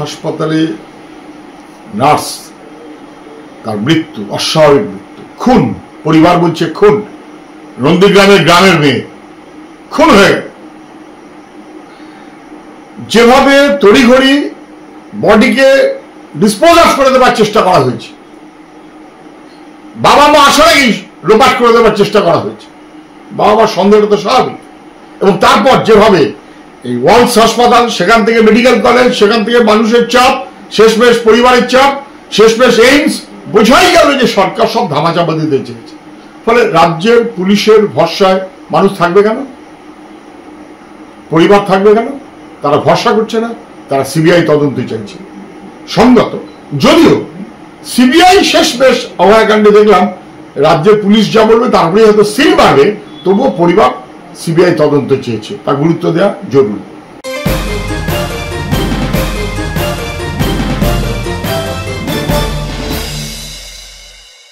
হাসপাতালে নার্স তার মৃত্যু, অস্বাভাবিক মৃত্যু, খুন, পরিবার বলছে খুন, নন্দীগ্রামের গ্রামের মেয়ে খুন হয়ে গেল। যেভাবে তড়িঘড়ি বডিকে ডিসপোজ অফ করে দেওয়ার চেষ্টা করা হয়েছে, বাবা মা আসার আগেই লোপাট করে দেওয়ার চেষ্টা করা হয়েছে, বাবা মার সন্দেহটা তো স্বাভাবিক। এবং তারপর যেভাবে এই ওয়ালস হাসপাতাল, সেখান থেকে মেডিকেল কলেজ, সেখান থেকে মানুষের চাপ, শেষমেশ পরিবারের চাপ, শেষমেশ এইমস, বোঝাই গেল যে সরকার সব ধামাচাপা দিতে চেয়েছে। ফলে রাজ্যের পুলিশের ভরসায় মানুষ থাকবে কেন, পরিবার থাকবে কেন? তারা ভরসা করছে না, তারা সিবিআই তদন্ত চাইছে। সঙ্গত, যদিও সিবিআই শেষমেশ অভয়াকাণ্ডে দেখলাম রাজ্যের পুলিশ যা বলবে তারপরে হয়তো সিল মারবে, তবুও পরিবার সিবিআই তদন্ত চেয়েছে, তা গুরুত্ব দেওয়া জরুরি।